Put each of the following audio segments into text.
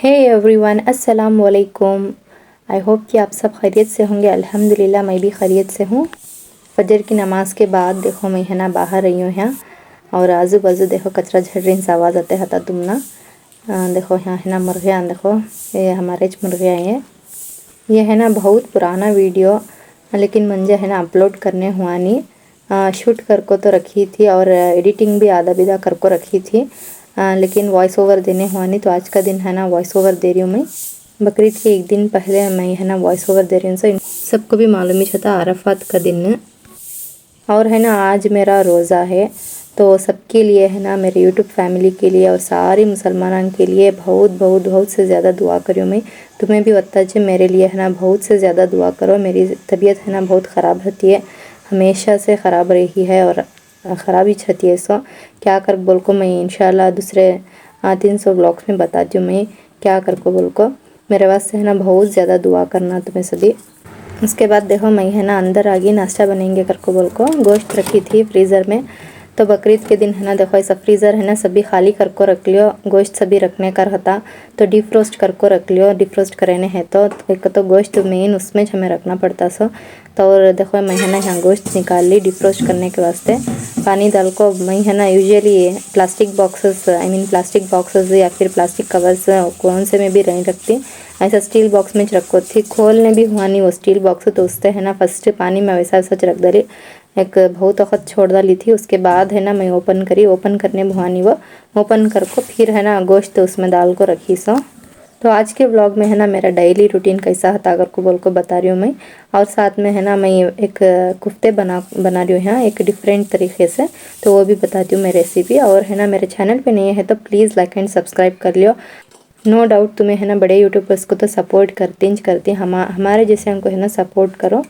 Hey everyone, अस्सलाम वालेकुम। I hope कि आप सब खैरियत से होंगे। अल्हम्दुलिल्लाह मैं भी खैरियत से हूँ। फजर की नमाज़ के बाद देखो मैं है ना बाहर रही हूँ यहाँ, और आजू बाजू देखो कचरा झड़ से आवाज़ आते हता तुम ना। देखो यहाँ है ना मुर्गियाँ, देखो ये हमारे मुर्गियाँ ये है ना बहुत पुराना वीडियो, लेकिन मुझे है ना अपलोड करने हुआ नहीं। शूट कर को तो रखी थी और एडिटिंग भी आधा बिधा कर को रखी थी, लेकिन वॉइस ओवर देने हुआ नहीं। तो आज का दिन है ना वॉइस ओवर दे रही हूँ मैं। बकरीद के एक दिन पहले मैं है ना वॉइस ओवर दे रही हूँ। सबको भी मालूम ही था अरफात का दिन, और है ना आज मेरा रोज़ा है। तो सबके लिए है ना, मेरे यूट्यूब फैमिली के लिए और सारे मुसलमानों के लिए बहुत बहुत बहुत से ज़्यादा दुआ करूँ मैं। तुम्हें भी बता जी मेरे लिए है ना बहुत से ज़्यादा दुआ करो। मेरी तबीयत है ना बहुत ख़राब रहती है, हमेशा से ख़राब रही है और ख़राब ही छती है। सो क्या कर बोल को मैं इंशाल्लाह दूसरे 300 ब्लॉग्स में बताती हूँ मैं क्या कर को बोल को। मेरे वास्ते है ना बहुत ज़्यादा दुआ करना तुम्हें सभी। उसके बाद देखो मैं है ना अंदर आ गई, नाश्ता बनेंगे कर को बोल को। गोश्त रखी थी फ्रीज़र में, तो बकरीद के दिन है ना देखो ऐसा फ्रीज़र है ना सभी खाली कर को रख लियो। गोश्त सभी रखने का रहता तो डिफ्रोस्ट कर को रख लियो। डिफ्रोस्ट करने है तो एक तो गोश्त मेन उसमें हमें रखना पड़ता सो। तो और देखो मैं है ना यहाँ गोश्त निकाल ली डिफ्रोस्ट करने के वास्ते। पानी डाल को मैं है ना usually plastic boxes plastic boxes या फिर प्लास्टिक कवर्स कौन से में भी नहीं रखती, ऐसा स्टील बॉक्स में रखो थी। खोलने भी हुआ नहीं वो स्टील बॉक्स, तो उससे है ना फर्स्ट पानी में वैसा सच रख डाली, एक बहुत वक्त छोड़ डाली थी। उसके बाद है ना मैं ओपन करी, ओपन करने हुआ नहीं वो, ओपन कर को फिर है ना गोश्त उसमें डाल को रखी सो। तो आज के व्लॉग में है ना मेरा डेली रूटीन कैसा था अगर को बोल को बता रही हूँ मैं। और साथ में है ना मैं एक कुफ्ते बना रही हूँ यहाँ एक डिफरेंट तरीके से, तो वो भी बताती हूँ मैं रेसिपी। और है ना मेरे चैनल पे नहीं है तो प्लीज़ लाइक एंड सब्सक्राइब कर लियो। नो डाउट तुम्हें है ना बड़े यूट्यूबर्स को तो सपोर्ट करती हमारे जैसे हमको है ना सपोर्ट करो।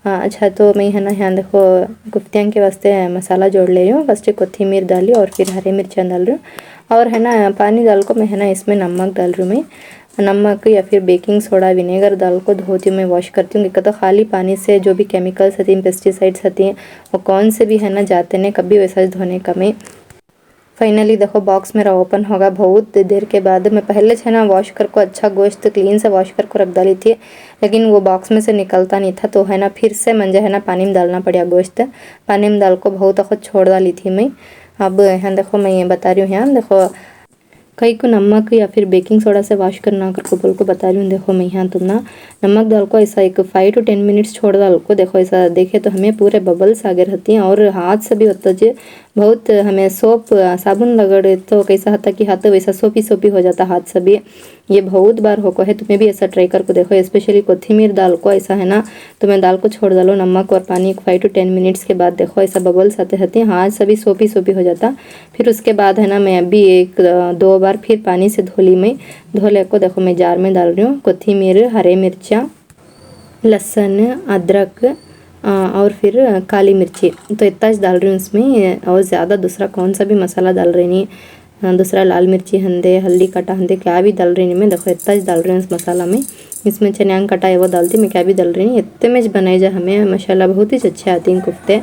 अच्छा तो मैं है ना यहाँ देखो कुफ्तियाँ के वास्ते मसाला जोड़ ले रही हूँ। फर्स्ट कोथिमीर डाली और फिर हरी मिर्चा डाल रही हूँ, और है ना पानी डाल को मैं है ना इसमें नमक डाल रही हूँ मैं। नमक या फिर बेकिंग सोडा विनेगर डाल को धोती हूँ मैं, वॉश करती हूँ। तो खाली पानी से जो भी केमिकल्स होती हैं पेस्टिसाइड्स होती हैं वो कौन से भी है ना जाते नहीं कभी वैसा धोने का मैं। फाइनली देखो बॉक्स मेरा ओपन होगा बहुत देर के बाद। मैं पहले से ना वॉश कर को अच्छा गोश्त क्लीन से वॉश कर को रख डाली थी, लेकिन वो बॉक्स में से निकलता नहीं था। तो है ना फिर से मुझे है ना पानी में डालना पड़ा गोश्त। पानी में डाल को बहुत वक्त छोड़ डाली थी मैं। अब यहाँ देखो मैं ये बता रही हूँ, यहाँ देखो कई को नमक या फिर बेकिंग सोडा से वॉश करना कर को बोल को बता रही हूँ। देखो मैं यहाँ तुम ना नमक डाल को ऐसा एक 5 to 10 मिनट्स छोड़ डाल को। देखो ऐसा देखे तो हमें पूरे बबल्स आगे रहती हैं, और हाथ से भी होता जे बहुत हमें सोप साबुन लगड़े तो कैसा होता कि हाथ वैसा सोपी सोपी हो जाता हाथ से भी। ये बहुत बार हो को है, तुम्हें भी ऐसा ट्राई कर को देखो। स्पेशली कोथिमीर दाल को ऐसा है ना तुम्हें दाल को छोड़ डालो नमक और पानी 5 to 10 मिनट्स के बाद देखो ऐसा बबल्स आते रहते हैं, हाथ सभी सोपी सोपी हो जाता। फिर उसके बाद है ना मैं अभी 1-2 बार फिर पानी से धोली मैं। धोले को देखो मैं जार में डाल रही हूँ कोथिमीर, हरे मिर्चा, लहसुन, अदरक और फिर काली मिर्ची। तो इतना डाल रही हूँ इसमें, और ज़्यादा दूसरा कौन सा भी मसाला डाल रही नहीं। दूसरा लाल मिर्ची हंदे, हल्दी कटा हंदे क्या भी डाल रही नहीं मैं। देखो इतना डाल रही हूँ इस मसाला में। इसमें चने कटा है वो डालती मैं, क्या भी डाल रही नहीं। इतने में बनाई जा हमें माशाल्लाह बहुत ही अच्छे आती हैं कुफ्ते।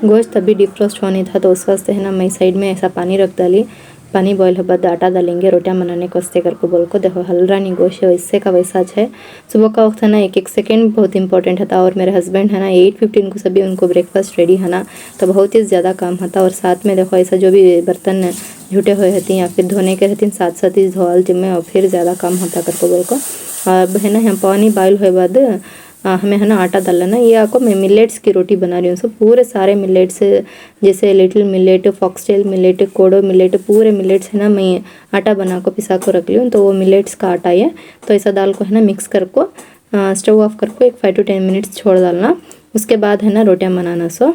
गोश्त अभी डिफ्रोस्ट होने था तो उस वास्ते है ना मैं साइड में ऐसा पानी रख डाली। पानी बॉयल हो बाद आटा डालेंगे रोटियां बनाने को वास्ते कर को बोल को। देखो हल्रा नहीं गोश्त है वैसे का वैसा है। सुबह का वक्त है ना एक सेकंड बहुत इंपॉर्टेंट था, और मेरे हस्बैंड है ना 8:15 को सभी उनको ब्रेकफास्ट रेडी है ना, तो बहुत ही ज़्यादा काम था। और साथ में देखो ऐसा जो भी बर्तन झूठे हुए रहती हैं या फिर धोने के रहती हैं साथ साथ ही धोल जिम्मे, और फिर ज़्यादा काम होता कर को बोल को। अब है ना यहाँ पानी बॉयल हुए बाद हमें है ना आटा डालना। ये आपको मैं मिलेट्स की रोटी बना रही हूँ। सब पूरे सारे मिलेट्स जैसे लिटिल मिलेट, फॉक्सटेल मिलेट, कोडो मिलेट, पूरे मिलेट्स है ना मैं आटा बना को पिसा को रख ली हूँ। तो वो मिलेट्स का आटा है, तो ऐसा दाल को है ना मिक्स कर को स्टव ऑफ कर को एक 5 to 10 मिनट्स छोड़ डालना। उसके बाद है ना रोटियां बनाना। सो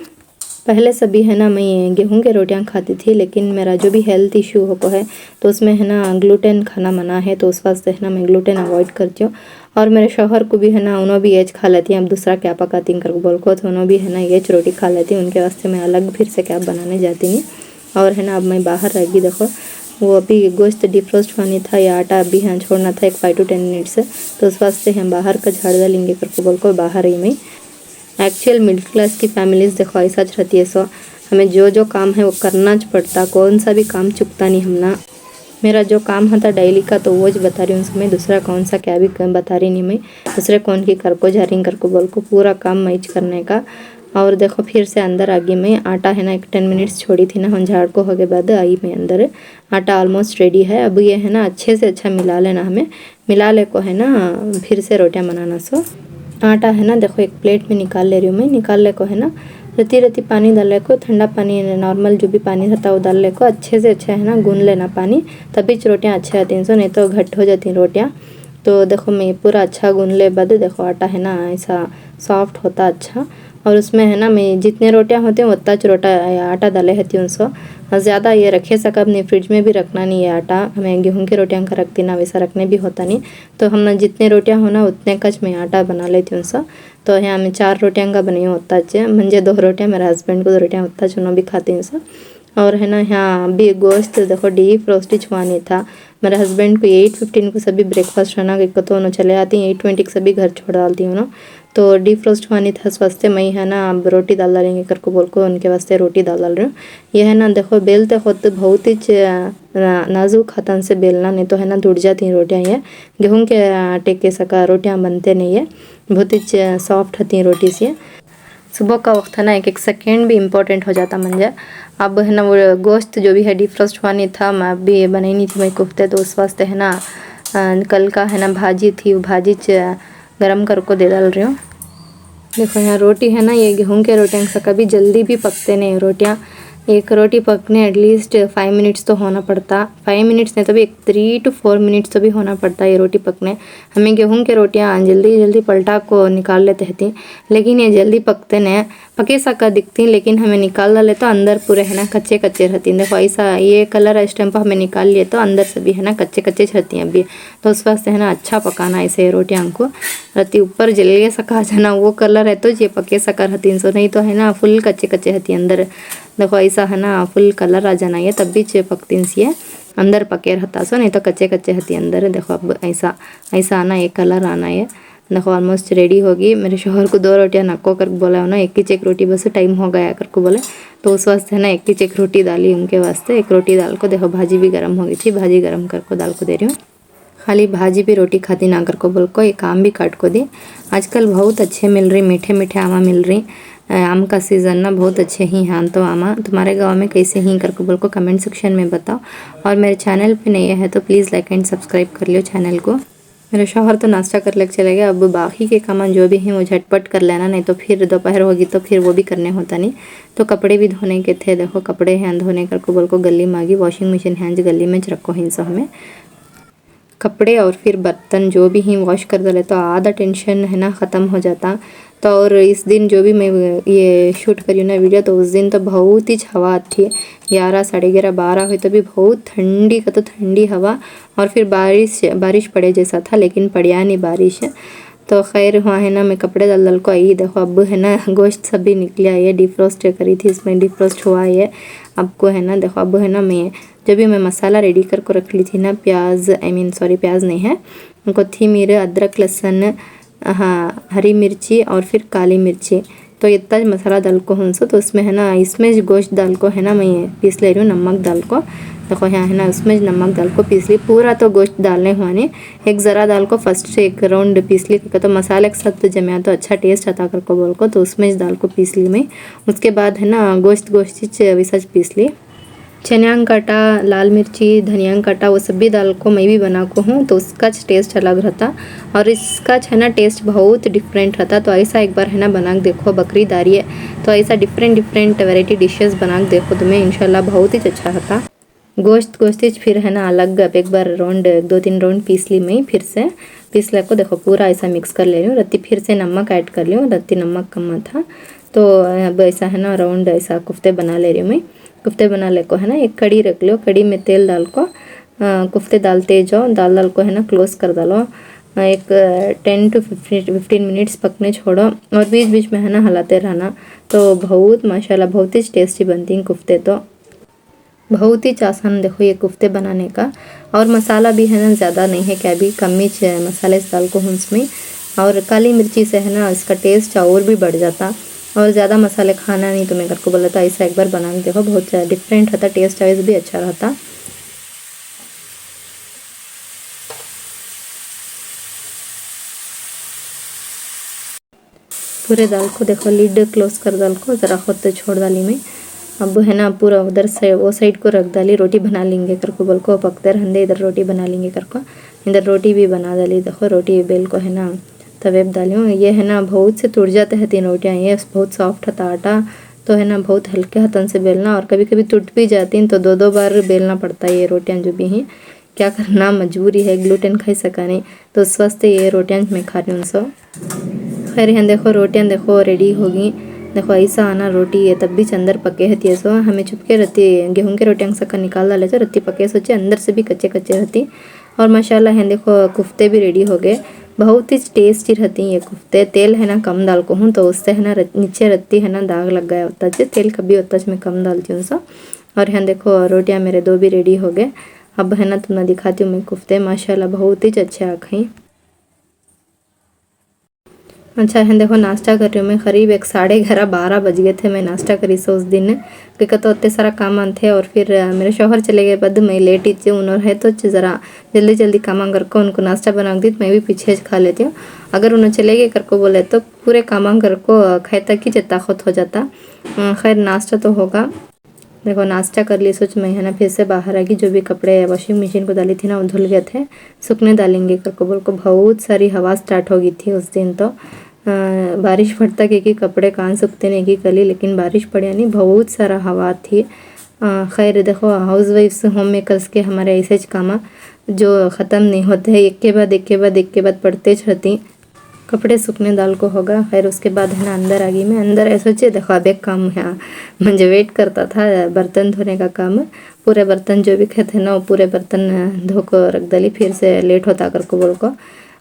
पहले सभी है ना मैं गेहूं के रोटियां खाती थी, लेकिन मेरा जो भी हेल्थ इशू हो को है तो उसमें है ना ग्लूटेन खाना मना है, तो उस वास्ते है ना मैं ग्लूटेन अवॉइड करती हूँ। और मेरे शौहर को भी है ना उन्होंने भी एज खा लेती हैं। अब दूसरा क्या पकाती कर बोल को, तो उन्होंने भी है ना एज रोटी खा लेती हैं। उनके वास्ते मैं अलग फिर से क्या बनाने जाती नहीं। और है ना अब मैं बाहर रहेगी देखो वो अभी गोश्त डिफ्रोस्ट होनी था या आटा अभी यहाँ छोड़ना था एक 5 to 10 मिनट्स, तो उस वास्ते हम बाहर का झाड़ डालेंगे कर को बोल को बाहर ही में। एक्चुअल मिडिल क्लास की फैमिलीज़ देखो ऐसा रहती है। सो हमें जो जो काम है वो करना पड़ता, कौन सा भी काम चुकता नहीं हम ना। मेरा जो काम होता डेली का तो वो ज बता रही हूँ मैं, दूसरा कौन सा क्या भी बता रही नहीं मैं। दूसरे कौन की कर को झारिंग कर को बोल को पूरा काम मैच करने का। और देखो फिर से अंदर आ गई मैं। आटा है ना एक 10 मिनट्स छोड़ी थी ना, हम झाड़ को हो के बाद आई मैं अंदर। आटा ऑलमोस्ट रेडी है। अब ये है ना अच्छे से अच्छा मिला लेना हमें। मिला ले को है ना फिर से रोटियां बनाना। सो आटा है ना देखो एक प्लेट में निकाल ले रही हूँ मैं। निकाल ले को है ना रत्ती रत्ती पानी डालने को, ठंडा पानी नॉर्मल जो भी पानी रहता है वो डालने को अच्छे से अच्छा है ना गूंद लेना पानी, तभी रोटियां अच्छे आती हैं। सो नहीं तो घट हो जाती हैं रोटियां। तो देखो मैं पूरा अच्छा गूंद ले बाद देखो आटा है ना ऐसा सॉफ्ट होता अच्छा। और उसमें है ना मैं जितने रोटियां होते हैं उतना रोटा आटा डाले रहती हूँ। सो ज़्यादा ये रखे सकब नहीं, फ्रिज में भी रखना नहीं है आटा। हमें गेहूं की रोटियां का रखती ना वैसा रखने भी होता नहीं। तो हम ना जितने रोटियां हो ना उतने कच में आटा बना लेती हूँ। सो तो यहाँ मैं 4 रोटियां का बनी हूँ उतना म्हणजे 2 रोटियां मेरे हस्बैंड को 2 रोटियां उतना चुनो भी खाती हूँ। सो और है ना यहाँ भी गोश्त देखो डीप रोस्ट छुआनी था मेरे हस्बैंड को। 8:15 को सभी ब्रेकफास्ट रहना कि तो उन्होंने चले आती हैं, 8:20 को सभी घर छोड़ डालती हूँ ना। तो डीप रोस्ट छुआनी था इस वास्ते मैं है ना अब रोटी डाल डालेंगे कर को बोल को उनके वास्ते रोटी डाल डाल रही हूँ। यह है ना देखो बेलते खुद बहुत ही नाजुक हाथन से बेलना, नहीं तो है ना टूट जाती हैं रोटियाँ। ये गेहूँ के आटे के सका रोटियाँ बनते नहीं है, बहुत ही सॉफ्ट होती हैं रोटी से। सुबह का वक्त है ना एक एक सेकेंड भी इम्पोर्टेंट हो जाता मंजे। अब है ना वो गोश्त जो भी है डीप फ्रोस्ट हुआनी था, मैं अभी बनाई नहीं थी मैं कोफ्ते, तो उस वास्ते है ना कल का है ना भाजी थी, वो भाजी गरम कर को दे डाल रही हूँ। देखो यहाँ रोटी है ना ये गेहूं के रोटियाँ से कभी जल्दी भी पकते नहीं रोटियाँ। एक रोटी पकने एटलीस्ट 5 मिनट्स तो होना पड़ता, 5 मिनट्स नहीं तो भी एक 3 to 4 मिनट्स तो भी होना पड़ता है ये रोटी पकने। हमें गेहूं के रोटियाँ जल्दी जल्दी पलटा को निकाल लेते हैं, लेकिन ये जल्दी पकते नहीं, पके सका दिखती लेकिन हमें निकाल डाले तो अंदर पूरे है ना कच्चे कच्चे रहती हैं। देखो ऐसा ये कलर इस टाइम पर हमें निकाल लिए तो अंदर से भी है ना कच्चे कच्चे रहती हैं अभी। तो उस वास्ते है ना अच्छा पकाना ऐसे रोटियाँ को रहती, ऊपर जलिए सका जाना वो कलर है तो ये पके सका रहती हैं। सो नहीं तो है ना फुल कच्चे कच्चे रहती अंदर। देखो ऐसा है ना फुल कलर आ जाना ये तब भी पकती सी है, अंदर पके रहता। सो नहीं तो कच्चे कच्चे रहती अंदर। देखो अब ऐसा ऐसा आना ये कलर आना है। देखो ऑलमोस्ट रेडी होगी। मेरे शोहर को 2 रोटियां नक्को कर बोला हो ना, एक ही चेक रोटी बस टाइम हो गया कर को बोले, तो उस वास्ते है ना एक ही चेक रोटी डाली उनके वास्ते। एक रोटी डाल को देखो भाजी भी गर्म हो गई थी, भाजी गर्म कर को डाल को दे रही हूँ। खाली भाजी भी रोटी खाती ना कर को बोल को एक आम भी काट को दी। आजकल बहुत अच्छे मिल रही, मीठे मीठे आमा मिल रही। आम का सीज़न ना बहुत अच्छे ही हैं तो आमा। तुम्हारे गांव में कैसे ही कर को बोल को कमेंट सेक्शन में बताओ। और मेरे चैनल पे नए है तो प्लीज़ लाइक एंड सब्सक्राइब कर लियो चैनल को। मेरे शौहर तो नाश्ता कर लेके चले गए, अब बाकी के काम जो भी हैं वो झटपट कर लेना, नहीं तो फिर दोपहर होगी तो फिर वो भी करने होता नहीं। तो कपड़े भी धोने के थे, देखो कपड़े हैं धोने कर को बोल को गली में आ गई। वॉशिंग मशीन है जो गली में रखो हिंस हमें कपड़े और फिर बर्तन जो भी ही वॉश कर डाले तो आधा टेंशन है ना ख़त्म हो जाता। तो और इस दिन जो भी मैं ये शूट करी हूँ ना वीडियो, तो उस दिन तो बहुत ही हवा थी, 11 साढ़े 11 12 हुई तो भी बहुत ठंडी का तो ठंडी हवा। और फिर बारिश पड़े जैसा था लेकिन पड़िया नहीं बारिश। तो खैर हुआ है ना मैं कपड़े डाल डाल को आई। देखो अब है ना गोश्त सब भी निकला है, डिफ्रोस्ट करी थी इसमें डिफ्रोस्ट हुआ है। अब को है ना देखो अब है ना मैं जब भी मैं मसाला रेडी कर को रख ली थी ना, प्याज सॉरी प्याज नहीं है, कोथिमीर अदरक लहसुन हाँ हरी मिर्ची और फिर काली मिर्ची, तो इतना मसाला डाल को हूँ। तो उसमें है ना इसमें गोश्त डाल को है ना मैं पीस ले रही हूँ नमक डाल को। देखो यहाँ है ना उसमें नमक डाल को पीस ली, पूरा तो गोश्त डालने हुआ नहीं, एक ज़रा डाल को फर्स्ट से एक राउंड पीस ली तो मसाले के साथ जमा तो अच्छा टेस्ट आता कर को बोल को, तो उसमें डाल को पीस ली मैं। उसके बाद है ना गोश्त वैसा पीस ली। चनिया काटा, लाल मिर्ची, धनिया काटा वो सब भी डाल को मैं भी बना को हूँ, तो उसका टेस्ट अलग रहता और इसका है ना टेस्ट बहुत डिफरेंट रहता। तो ऐसा एक बार है ना बना के देखो, बकरीद आ रही है तो ऐसा डिफरेंट वैरायटी डिशेस बना के देखो तुम्हें, इंशाल्लाह बहुत ही अच्छा रहता। गोश्त फिर है ना अलग अब एक बार राउंड 2-3 राउंड पीस ली मैं, फिर से पीस ले को देखो पूरा ऐसा मिक्स कर ले रही हूँ। रत्ती फिर से नमक ऐड कर ली हूँ, रत्ती नमक कम था तो अब ऐसा है ना राउंड ऐसा कोफ्ते बना ले रही हूँ मैं। कोफ्ते बना ले को है ना एक कड़ी रख लो, कड़ी में तेल डाल को कोफ्ते डालते जाओ, दाल को है ना क्लोज कर डालो, एक 10 to 15 मिनट्स पकने छोड़ो और बीच बीच में है ना हिलाते रहना। तो बहुत माशाल्लाह बहुत ही टेस्टी बनती हैं कोफ्ते, तो बहुत ही आसान देखो ये कोफ्ते बनाने का। और मसाला भी है ना ज़्यादा नहीं है, क्या भी कम ही मसाले डाल को हूँ उसमें, और काली मिर्ची से है ना इसका टेस्ट और भी बढ़ जाता। और ज़्यादा मसाले खाना नहीं तो मैं घर को बोला था ऐसा एक बार बना के देखो, बहुत डिफरेंट रहता, टेस्ट वाइज भी अच्छा रहता। पूरे दाल को देखो लीड क्लोज कर दाल को ज़रा खुद छोड़ डाली मैं। अब है ना पूरा उधर से वो साइड को रख डाली, रोटी बना लेंगे कर को बोल को पकते रहंदे, इधर रोटी बना लेंगे कर को। इधर रोटी भी बना डाली, देखो रोटी बेल को है ना तवे पे डाली हूँ। ये है ना बहुत से टूट जाते हैं 3 रोटियाँ, ये बहुत सॉफ्ट था आटा, तो है ना बहुत हल्के हाथन से बेलना, और कभी कभी टूट भी जाती हैं तो 2-2 बार बेलना पड़ता है ये रोटियाँ जो भी हैं। क्या करना, मजबूरी है, ग्लूटेन खाई सका नहीं तो उस वास्ते ये रोटियाँ मैं खा रही हूँ। सो खैर यहाँ देखो रोटियाँ देखो रेडी हो गई। देखो ऐसा आना रोटी है तब भी अंदर पके रहती है। सो हमें चुपके रहती गेहूँ की रोटियाँ सका निकाल डाले तो रत्ती पके सोचे अंदर से भी कच्चे कच्चे रहती। और माशाल्लाह है देखो कुफ्ते भी रेडी हो गए, बहुत ही टेस्टी रहती ये कुफ्ते। तेल है ना कम डाल को हूँ तो उससे है ना नीचे रत्ती है ना दाग लग गया होता है, तेल कभी होता है मैं कम डालती हूँ। सो और यहाँ देखो रोटियाँ मेरे 2 भी रेडी हो गए। अब है ना तुम्हें दिखाती हूँ मैं कुफ्ते, माशाल्लाह बहुत ही अच्छे आ गए। अच्छा है देखो नाश्ता कर रही हूँ मैं, करीब 11:30-12 बज गए थे मैं नाश्ता करी से उस दिन, क्योंकि तो इतने सारा काम थे। और फिर मेरे शौहर चले गए बाद मैं लेट ही थी, उन्होंने है तो ज़रा जल्दी जल्दी काम करके उनको नाश्ता बना दी, तो मैं भी पीछे खा लेती हूँ। अगर उन्हें चले गए करको बोले तो पूरे काम करको खाए तक ही जितना खुद हो जाता। खैर नाश्ता तो होगा। देखो नाश्ता कर लिए, सोच मैं है ना फिर से बाहर आ गई, जो भी कपड़े वॉशिंग मशीन को डाली थी ना वो धुल गए थे, सूखने डालेंगे करको बोल को। बहुत सारी हवा स्टार्ट हो गई थी उस दिन, तो बारिश पड़ता कि कपड़े कहाँ सूखते नहीं की कली, लेकिन बारिश पड़ी नहीं, बहुत सारा हवा थी। खैर देखो हाउस वाइफ्स होम मेकर्स के हमारे ऐसे काम जो ख़त्म नहीं होते हैं, एक के बाद एक के बाद एक के बाद पड़ते रहती। कपड़े सूखने डाल को होगा। खैर उसके बाद है ना अंदर आ गई मैं। अंदर ऐसा सोचे देखो अब एक काम है मुझे वेट करता था बर्तन धोने का काम। पूरे बर्तन जो भी थे ना वो पूरे बर्तन धो को रख डाली, फिर से लेट होता कर को बोल को।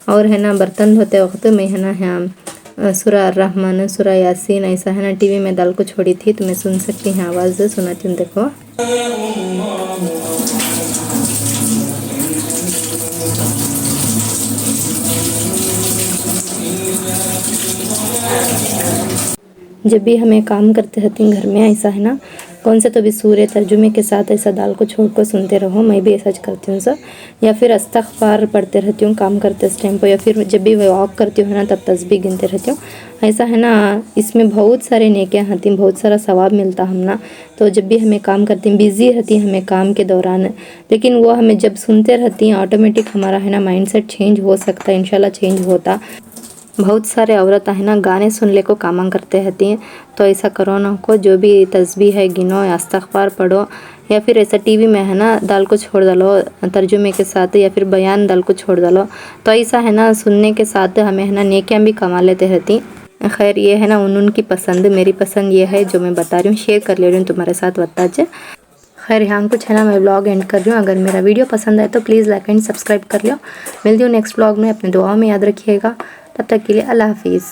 और है ना बर्तन धोते वक्त मैं है ना यहाँ सूरा अर्रहमान सूरा यासीन ऐसा है ना टीवी में डाल को छोड़ी थी, तो मैं सुन सकती हूँ आवाज़ सुनाती हूँ। देखो जब भी हमें काम करते रहते हैं घर में ऐसा है ना कौन से तो भी सूर्य तर्जुमे के साथ ऐसा दाल को छोड़ कर सुनते रहो, मैं भी ऐसा करती हूँ सर। या फिर अस्तगफार पढ़ते रहती हूँ काम करते इस टाइम पर, या फिर जब भी वॉक करती हूँ ना तब तस्बीह गिनते रहती हूँ। ऐसा है ना इसमें बहुत सारे नेकियां आती हैं, बहुत सारा सवाब मिलता हम ना। तो जब भी हमें काम करती हैं बिज़ी रहती हैं हमें काम के दौरान, लेकिन वो हमें जब सुनते रहती हैं ऑटोमेटिक हमारा है ना माइंडसेट चेंज हो सकता है, इंशाल्लाह चेंज होता। बहुत सारे औरत है ना गाने सुन ले को काम करते रहती हैं, तो ऐसा करो ना को जो भी तस्बीह है गिनो या इस्तग़फ़ार पढ़ो, या फिर ऐसा टीवी में है ना दाल को छोड़ डालो तर्जुमे के साथ, या फिर बयान दाल को छोड़ डालो, तो ऐसा है ना सुनने के साथ हमें है ना नेकियां भी कमा लेते रहती। खैर ये है ना उनकी पसंद, मेरी पसंद ये है जो मैं बता रही हूँ, शेयर कर ले रही हूँ तुम्हारे साथ बता ज। खैर यहाँ कुछ है ना मैं व्लॉग एंड कर रही हूँ। अगर मेरा वीडियो पसंद आए तो प्लीज़ लाइक एंड सब्सक्राइब कर लो। मिलती हूँ नेक्स्ट व्लॉग में, अपने दुआओं में याद रखिएगा। तब तक के लिए अल्लाह हाफिज़।